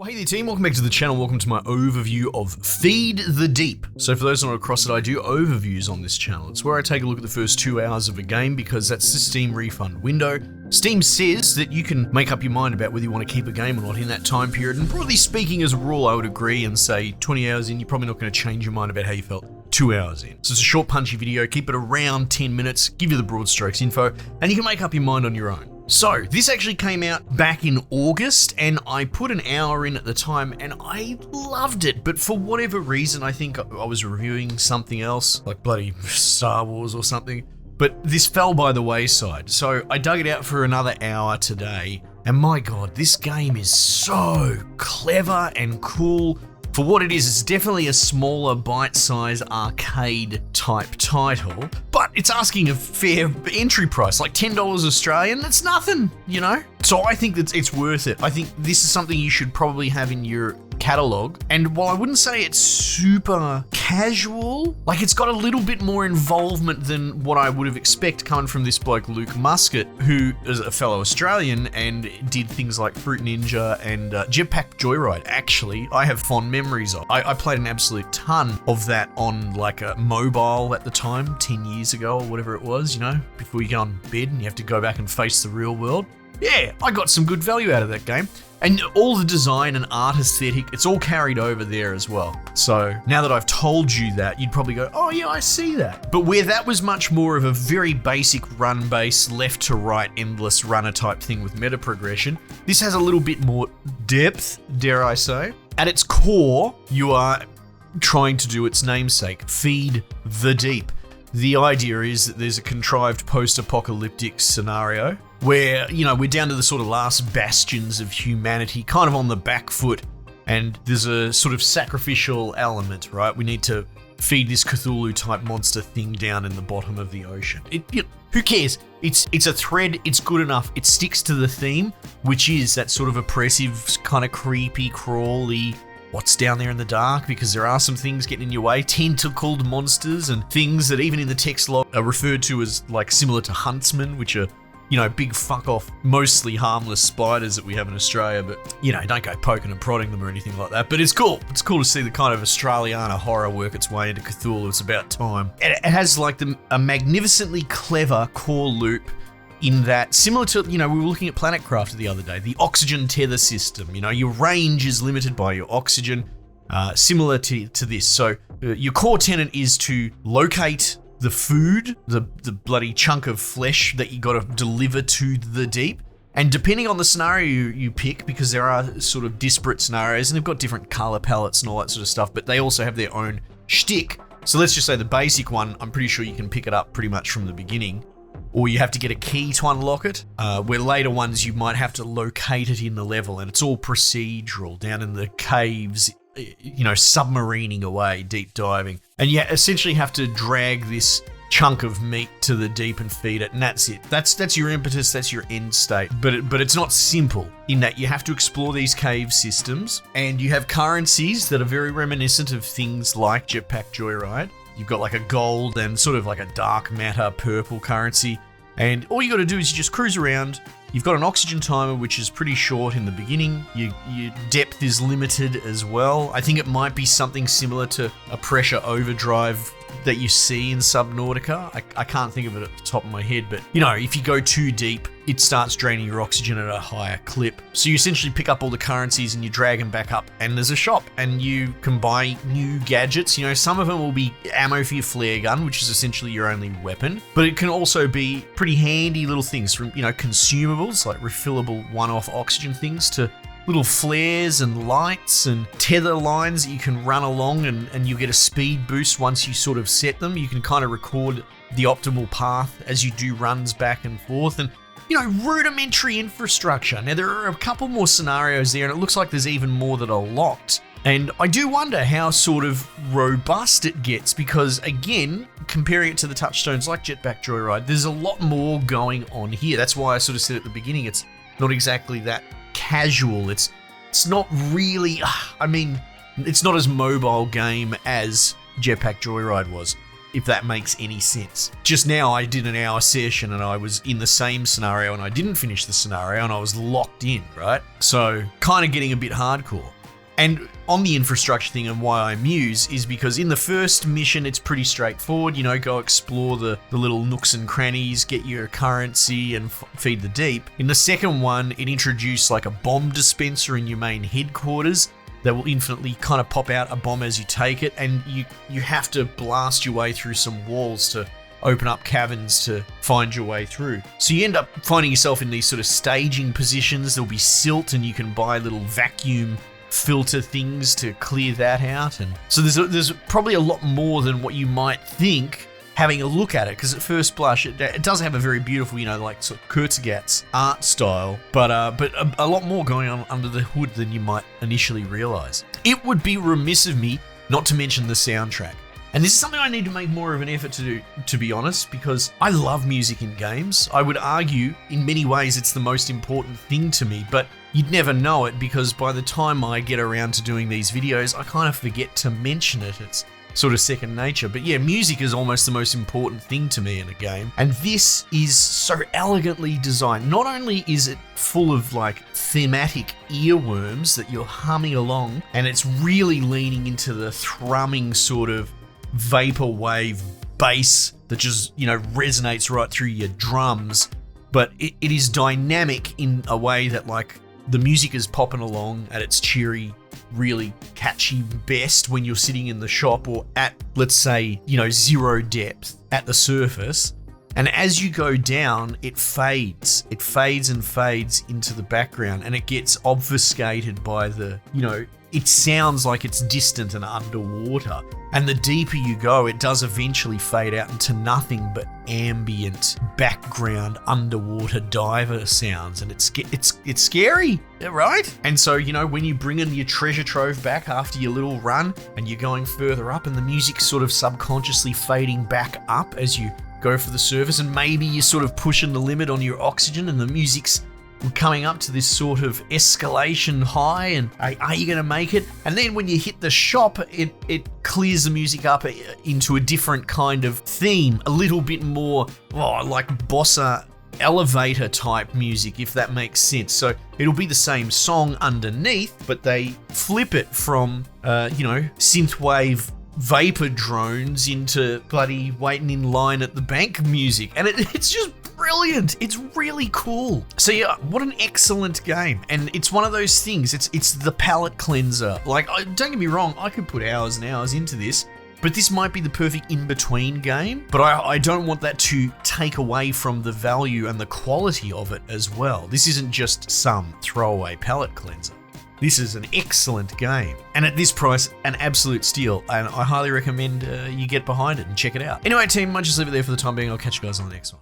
Well, hey there team, welcome back to the channel, welcome to my overview of Feed the Deep. So for those not across it, I do overviews on this channel. It's where I take a look at the first 2 hours of a game because that's the Steam refund window. Steam says that you can make up your mind about whether you want to keep a game or not in that time period, and broadly speaking as a rule I would agree and say 20 hours in, you're probably not going to change your mind about how you felt 2 hours in. So it's a short punchy video, keep it around 10 minutes, give you the broad strokes info, and you can make up your mind on your own. So, this actually came out back in August, and I put an hour in at the time, and I loved it, but for whatever reason, I think I was reviewing something else, like bloody Star Wars or something, but this fell by the wayside. So, I dug it out for another hour today, and my god, this game is so clever and cool. For what it is, it's definitely a smaller, bite-sized arcade type title, but it's asking a fair entry price, like $10 Australian. That's nothing, you know? So I think that it's worth it. I think this is something you should probably have in your catalog. And while I wouldn't say it's super casual, like it's got a little bit more involvement than what I would have expected coming from this bloke Luke Muscat, who is a fellow Australian and did things like Fruit Ninja and Jetpack Joyride. Actually, I have fond memories of. I played an absolute ton of that on like a mobile at the time, 10 years ago or whatever it was, you know, before you go on bed and you have to go back and face the real world. Yeah, I got some good value out of that game. And all the design and art aesthetic, it's all carried over there as well. So now that I've told you that, you'd probably go, oh yeah, I see that. But where that was much more of a very basic run-based, left to right, endless runner type thing with meta progression, this has a little bit more depth, dare I say. At its core, you are trying to do its namesake, feed the deep. The idea is that there's a contrived post-apocalyptic scenario where, you know, we're down to the sort of last bastions of humanity, kind of on the back foot, and there's a sort of sacrificial element, right? We need to feed this Cthulhu-type monster thing down in the bottom of the ocean. Who cares? It's a thread, it's good enough, it sticks to the theme, which is that sort of oppressive, kind of creepy, crawly, what's down there in the dark, because there are some things getting in your way, tentacled monsters and things that even in the text log are referred to as like similar to huntsmen, which are, you know, big fuck off, mostly harmless spiders that we have in Australia, but you know, don't go poking and prodding them or anything like that. But it's cool. It's cool to see the kind of Australiana horror work its way into Cthulhu. It's about time. And it has like a magnificently clever core loop in that, similar to, you know, we were looking at Planetcraft the other day, the oxygen tether system. You know, your range is limited by your oxygen, similar to this. So your core tenet is to locate the food, the bloody chunk of flesh that you got to deliver to the deep. And depending on the scenario you pick, because there are sort of disparate scenarios and they've got different color palettes and all that sort of stuff, but they also have their own shtick. So let's just say the basic one, I'm pretty sure you can pick it up pretty much from the beginning, or you have to get a key to unlock it, where later ones you might have to locate it in the level, and it's all procedural down in the caves, you know, submarining away, deep diving. And you essentially have to drag this chunk of meat to the deep and feed it, and that's it. That's your impetus, that's your end state. But it's not simple in that you have to explore these cave systems, and you have currencies that are very reminiscent of things like Jetpack Joyride. You've got like a gold and sort of like a dark matter purple currency. And all you got to do is you just cruise around. You've got an oxygen timer, which is pretty short in the beginning. Your depth is limited as well. I think it might be something similar to a pressure overdrive that you see in Subnautica. I can't think of it at the top of my head, but you know, if you go too deep, it starts draining your oxygen at a higher clip. So you essentially pick up all the currencies and you drag them back up, and there's a shop, and you can buy new gadgets. You know, some of them will be ammo for your flare gun, which is essentially your only weapon, but it can also be pretty handy little things from, you know, consumables like refillable one-off oxygen things to little flares and lights and tether lines that you can run along, and you get a speed boost once you sort of set them. You can kind of record the optimal path as you do runs back and forth, and you know, rudimentary infrastructure. Now there are a couple more scenarios there, and it looks like there's even more that are locked. And I do wonder how sort of robust it gets, because again, comparing it to the touchstones like Jetpack Joyride, there's a lot more going on here. That's why I sort of said at the beginning, it's not exactly that casual. It's not really, I mean, it's not as mobile game as Jetpack Joyride was. if that makes any sense. Just now I did an hour session and I was in the same scenario and I didn't finish the scenario and I was locked in, right? So kind of getting a bit hardcore. And on the infrastructure thing and why I muse is because in the first mission, it's pretty straightforward. You know, go explore the little nooks and crannies, get your currency and feed the deep. In the second one, it introduced like a bomb dispenser in your main headquarters that will infinitely kind of pop out a bomb as you take it. And you have to blast your way through some walls to open up caverns to find your way through. So you end up finding yourself in these sort of staging positions. There'll be silt and you can buy little vacuum filter things to clear that out. And so there's probably a lot more than what you might think having a look at it, because at first blush it does have a very beautiful, you know, like sort of Kurzgesagt art style, but a lot more going on under the hood than you might initially realize. It would be remiss of me not to mention the soundtrack. And this is something I need to make more of an effort to do, to be honest, because I love music in games. I would argue in many ways it's the most important thing to me, but you'd never know it because by the time I get around to doing these videos, I kind of forget to mention it. It's sort of second nature. But yeah, music is almost the most important thing to me in a game. And this is so elegantly designed. Not only is it full of like thematic earworms that you're humming along, and it's really leaning into the thrumming sort of vaporwave bass that just, you know, resonates right through your drums, but it is dynamic in a way that like the music is popping along at its cheery, really catchy best when you're sitting in the shop or at, let's say, you know, 0 depth at the surface. And as you go down, it fades and fades into the background, and it gets obfuscated by the, you know, it sounds like it's distant and underwater. And the deeper you go, it does eventually fade out into nothing but ambient background underwater diver sounds, and it's scary, right? And so, you know, when you bring in your treasure trove back after your little run and you're going further up and the music's sort of subconsciously fading back up as you go for the surface, and maybe you're sort of pushing the limit on your oxygen and the music's coming up to this sort of escalation high, and are you going to make it? And then when you hit the shop, it clears the music up into a different kind of theme, a little bit more like bossa elevator type music, if that makes sense. So it'll be the same song underneath, but they flip it from you know, synthwave vapor drones into bloody waiting in line at the bank music, and it's just brilliant. It's really cool. So yeah, what an excellent game. And it's one of those things, it's the palate cleanser. Like, don't get me wrong, I could put hours and hours into this, but this might be the perfect in-between game. But I don't want that to take away from the value and the quality of it as well. This isn't just some throwaway palate cleanser. This is an excellent game, and at this price, an absolute steal, and I highly recommend you get behind it and check it out. Anyway, team, I might just leave it there for the time being. I'll catch you guys on the next one.